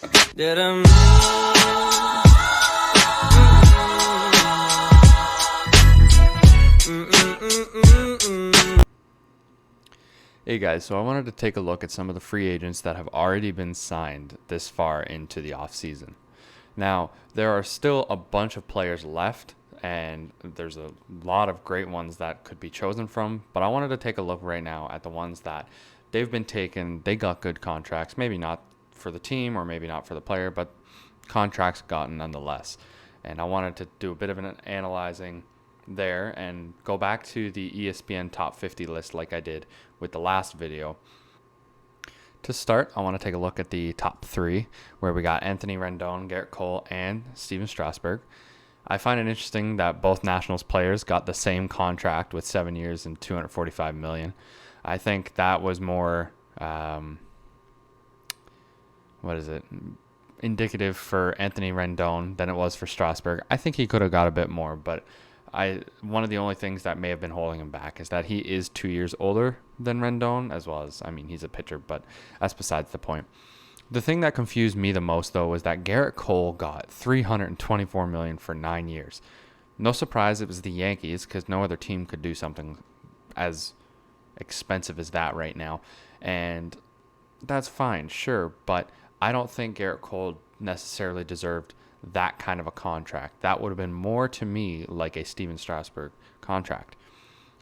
Hey guys, so I wanted to take a look at some of the free agents that have already been signed this far into the offseason. Now, there are still a bunch of players left, and there's a lot of great ones that could be chosen from, but I wanted to take a look right now at the ones that they've been taken. They got good contracts, maybe not for the team or maybe not for the player, but contracts gotten nonetheless. And I wanted to do a bit of an analyzing there and go back to the ESPN top 50 list like I did with the last video. To start, I want to take a look at the top three, where we got Anthony Rendon, Garrett Cole, and Steven Strasburg. I find it interesting that both Nationals players got the same contract with 7 years and $245 million. I think that was more, indicative for Anthony Rendon than it was for Strasburg. I think he could have got a bit more, but one of the only things that may have been holding him back is that he is 2 years older than Rendon, as well as, he's a pitcher, but that's besides the point. The thing that confused me the most, though, was that Garrett Cole got $324 million for 9 years. No surprise it was the Yankees, because no other team could do something as expensive as that right now. And that's fine, sure, but I don't think Garrett Cole necessarily deserved that kind of a contract. That would have been more to me like a Steven Strasburg contract.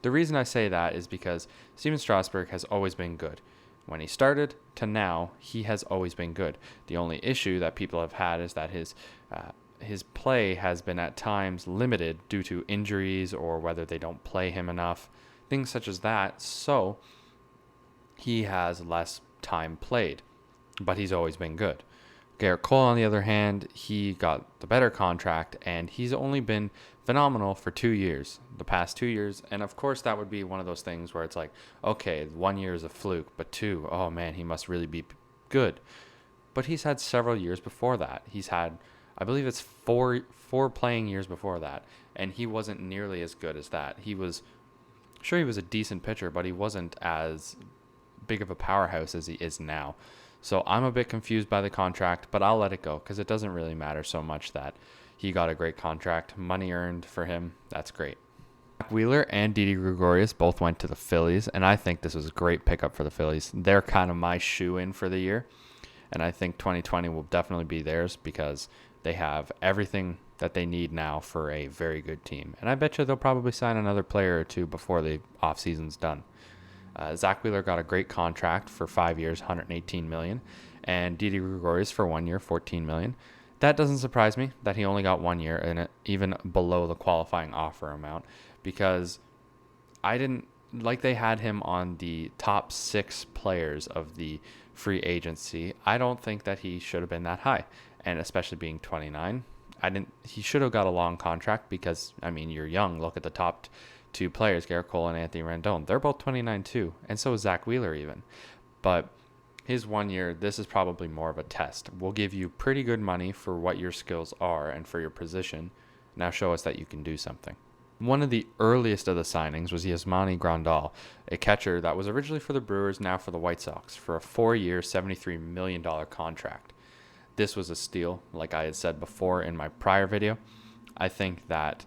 The reason I say that is because Steven Strasburg has always been good. When he started to now, he has always been good. The only issue that people have had is that his play has been at times limited due to injuries or whether they don't play him enough, things such as that. So he has less time played, but he's always been good. Garrett Cole, on the other hand, he got the better contract, and he's only been phenomenal for 2 years, the past 2 years. And of course, that would be one of those things where it's like, okay, 1 year is a fluke, but 2, oh man, he must really be good. But he's had several years before that. He's had, I believe it's four playing years before that, and he wasn't nearly as good as that. He was a decent pitcher, but he wasn't as big of a powerhouse as he is now. So I'm a bit confused by the contract, but I'll let it go because it doesn't really matter so much that he got a great contract. Money earned for him, that's great. Zach Wheeler and Didi Gregorius both went to the Phillies, and I think this was a great pickup for the Phillies. They're kind of my shoe-in for the year, and I think 2020 will definitely be theirs because they have everything that they need now for a very good team. And I bet you they'll probably sign another player or two before the offseason's done. Zach Wheeler got a great contract for 5 years, $118 million, and Didi Gregorius for 1 year, $14 million. That doesn't surprise me that he only got 1 year and even below the qualifying offer amount, because they had him on the top 6 players of the free agency. I don't think that he should have been that high, and especially being 29, he should have got a long contract because you're young. Look at the top 2 players, Garrett Cole and Anthony Rendon. They're both 29 too, and so is Zach Wheeler even. But his 1 year, this is probably more of a test. We'll give you pretty good money for what your skills are and for your position. Now show us that you can do something. One of the earliest of the signings was Yasmani Grandal, a catcher that was originally for the Brewers, now for the White Sox, for a 4-year, $73 million contract. This was a steal, like I had said before in my prior video. I think that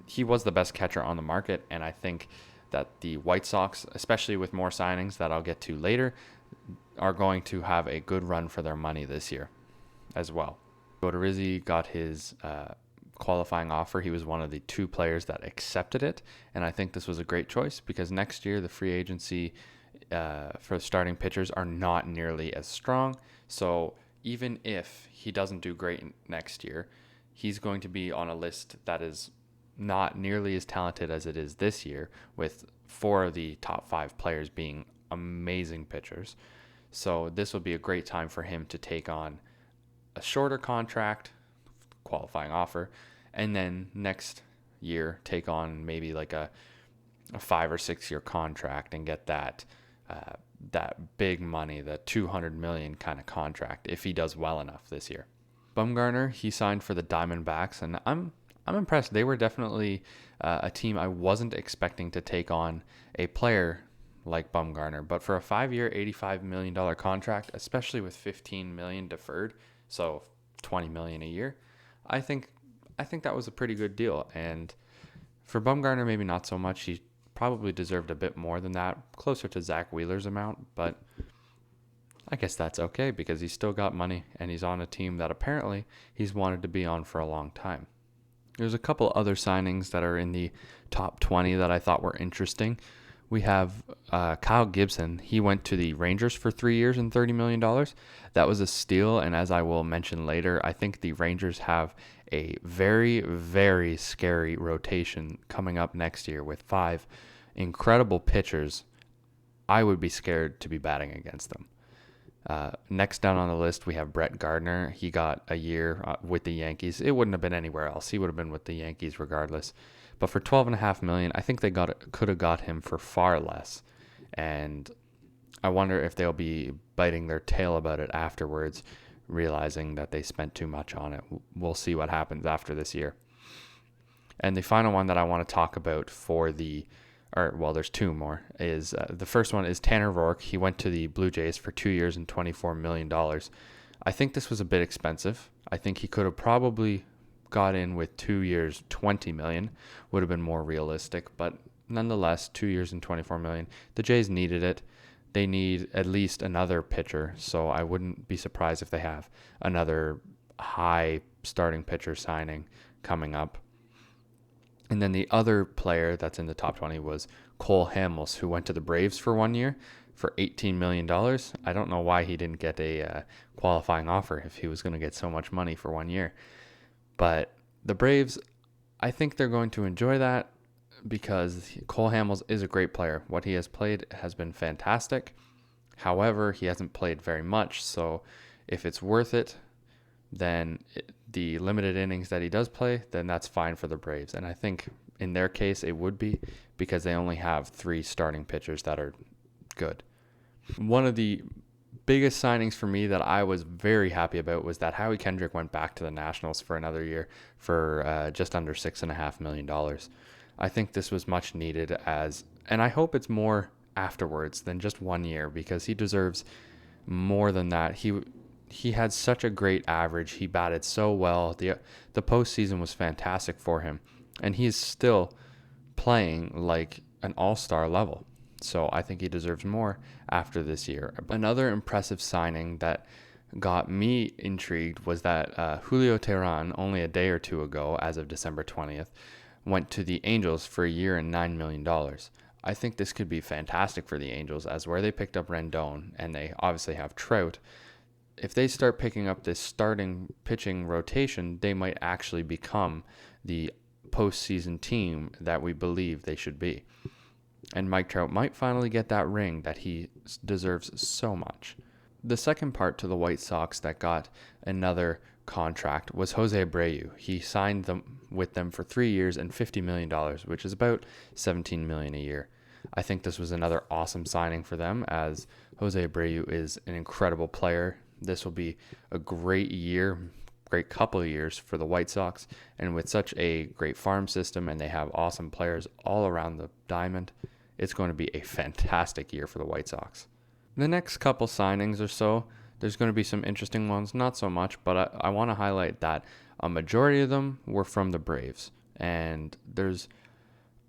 he was the best catcher on the market, and I think that the White Sox, especially with more signings that I'll get to later, are going to have a good run for their money this year as well. Odorizzi got his qualifying offer. He was one of the 2 players that accepted it, and I think this was a great choice because next year the free agency for starting pitchers are not nearly as strong. So even if he doesn't do great next year, he's going to be on a list that is not nearly as talented as it is this year, with 4 of the top 5 players being amazing pitchers. So this will be a great time for him to take on a shorter contract, qualifying offer, and then next year take on maybe like a 5 or 6 year contract and get that big money, the $200 million kind of contract if he does well enough this year. Bumgarner, he signed for the Diamondbacks, and I'm impressed. They were definitely a team I wasn't expecting to take on a player like Bumgarner, but for a 5-year, $85 million contract, especially with $15 million deferred, so 20 million a year. I think that was a pretty good deal. And for Bumgarner, maybe not so much. He probably deserved a bit more than that, closer to Zach Wheeler's amount, but I guess that's okay because he's still got money and he's on a team that apparently he's wanted to be on for a long time. There's a couple other signings that are in the top 20 that I thought were interesting. We have Kyle Gibson. He went to the Rangers for 3 years and $30 million. That was a steal, and as I will mention later, I think the Rangers have a very, very scary rotation coming up next year with 5 incredible pitchers. I would be scared to be batting against them. Next down on the list, we have Brett Gardner. He got a year with the Yankees. It wouldn't have been anywhere else. He would have been with the Yankees regardless. But for $12.5 million, I think they could have got him for far less. And I wonder if they'll be biting their tail about it afterwards, realizing that they spent too much on it. We'll see what happens after this year. And the final one that I want to talk about there's 2 more, is the first one is Tanner Roark. He went to the Blue Jays for 2 years and $24 million. I think this was a bit expensive. I think he could have probably got in with 2 years, $20 million, would have been more realistic, but nonetheless, 2 years and $24 million. The Jays needed it. They need at least another pitcher, so I wouldn't be surprised if they have another high starting pitcher signing coming up. And then the other player that's in the top 20 was Cole Hamels, who went to the Braves for 1 year for $18 million. I don't know why he didn't get a qualifying offer if he was going to get so much money for 1 year. But the Braves, I think they're going to enjoy that because Cole Hamels is a great player. What he has played has been fantastic. However, he hasn't played very much. So if it's worth it, then the limited innings that he does play, then that's fine for the Braves. And I think in their case, it would be because they only have 3 starting pitchers that are good. One of the biggest signings for me that I was very happy about was that Howie Kendrick went back to the Nationals for another year for just under $6.5 million. I think this was much needed and I hope it's more afterwards than just 1 year because he deserves more than that. He had such a great average. He batted so well. The postseason was fantastic for him. And he's still playing like an all-star level. So I think he deserves more after this year. Another impressive signing that got me intrigued was that Julio Teheran, only a day or two ago, as of December 20th, went to the Angels for a year and $9 million. I think this could be fantastic for the Angels, as where they picked up Rendon, and they obviously have Trout. If they start picking up this starting pitching rotation, they might actually become the postseason team that we believe they should be. And Mike Trout might finally get that ring that he deserves so much. The second part to the White Sox that got another contract was Jose Abreu. He signed with them for 3 years and $50 million, which is about $17 million a year. I think this was another awesome signing for them, as Jose Abreu is an incredible player. This will be a great couple of years for the White Sox, and with such a great farm system and they have awesome players all around the diamond, it's going to be a fantastic year for the White Sox. The next couple signings or so, there's going to be some interesting ones, not so much, but I want to highlight that a majority of them were from the Braves, and there's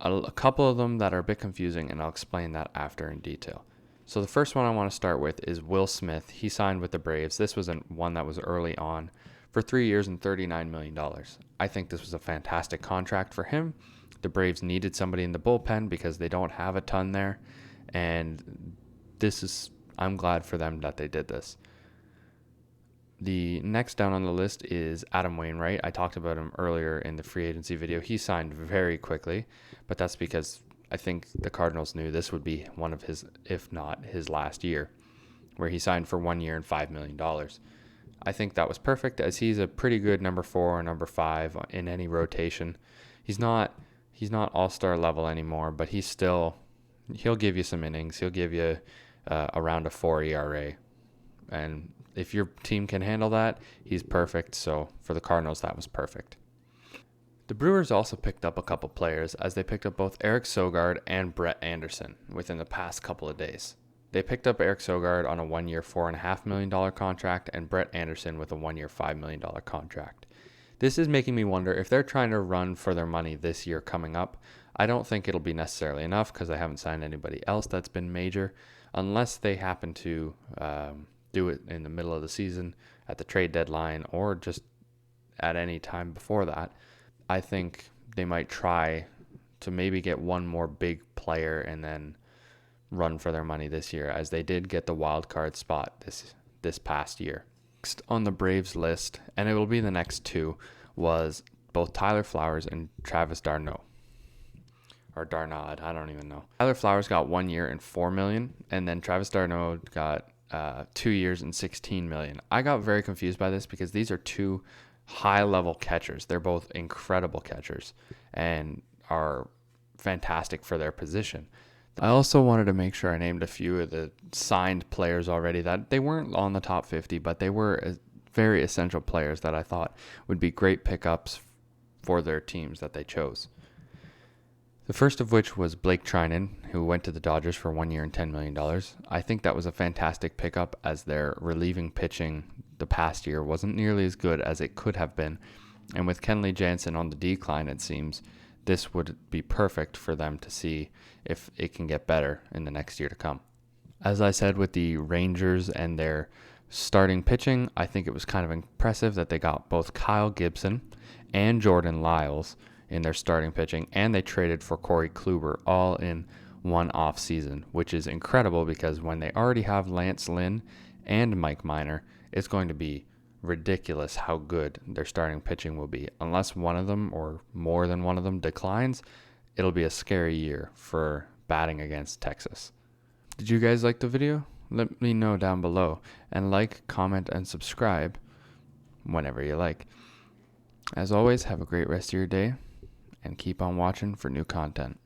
a couple of them that are a bit confusing, and I'll explain that after in detail. So the first one I want to start with is Will Smith. He signed with the Braves. This was one that was early on for 3 years and $39 million. I think this was a fantastic contract for him. The Braves needed somebody in the bullpen because they don't have a ton there. And I'm glad for them that they did this. The next down on the list is Adam Wainwright. I talked about him earlier in the free agency video. He signed very quickly, but that's because I think the Cardinals knew this would be one of his, if not his last year, where he signed for 1 year and $5 million. I think that was perfect, as he's a pretty good number 4 or number 5 in any rotation. He's not all-star level anymore, but he'll give you some innings. He'll give you around a 4 ERA. And if your team can handle that, he's perfect. So for the Cardinals, that was perfect. The Brewers also picked up a couple players, as they picked up both Eric Sogard and Brett Anderson within the past couple of days. They picked up Eric Sogard on a 1-year, $4.5 million contract and Brett Anderson with a 1-year, $5 million contract. This is making me wonder if they're trying to run for their money this year coming up. I don't think it'll be necessarily enough because they haven't signed anybody else that's been major, unless they happen to do it in the middle of the season at the trade deadline or just at any time before that. I think they might try to maybe get one more big player and then run for their money this year, as they did get the wild card spot this past year. Next on the Braves list, and it will be the next two, was both Tyler Flowers and Travis d'Arnaud. Or Darnaud, I don't even know. Tyler Flowers got 1 year and $4 million, and then Travis d'Arnaud got 2 years and $16 million. I got very confused by this because these are two high-level catchers. They're both incredible catchers and are fantastic for their position. I also wanted to make sure I named a few of the signed players already that they weren't on the top 50, but they were very essential players that I thought would be great pickups for their teams that they chose. The first of which was Blake Trinan, who went to the Dodgers for 1 year and $10 million. I think that was a fantastic pickup, as their relieving pitching the past year wasn't nearly as good as it could have been. And with Kenley Jansen on the decline, it seems, this would be perfect for them to see if it can get better in the next year to come. As I said with the Rangers and their starting pitching, I think it was kind of impressive that they got both Kyle Gibson and Jordan Lyles in their starting pitching, and they traded for Corey Kluber all in one off season, which is incredible because when they already have Lance Lynn and Mike Minor, it's going to be ridiculous how good their starting pitching will be. Unless one of them or more than one of them declines, it'll be a scary year for batting against Texas. Did you guys like the video? Let me know down below, and like, comment, and subscribe whenever you like. As always, have a great rest of your day, and keep on watching for new content.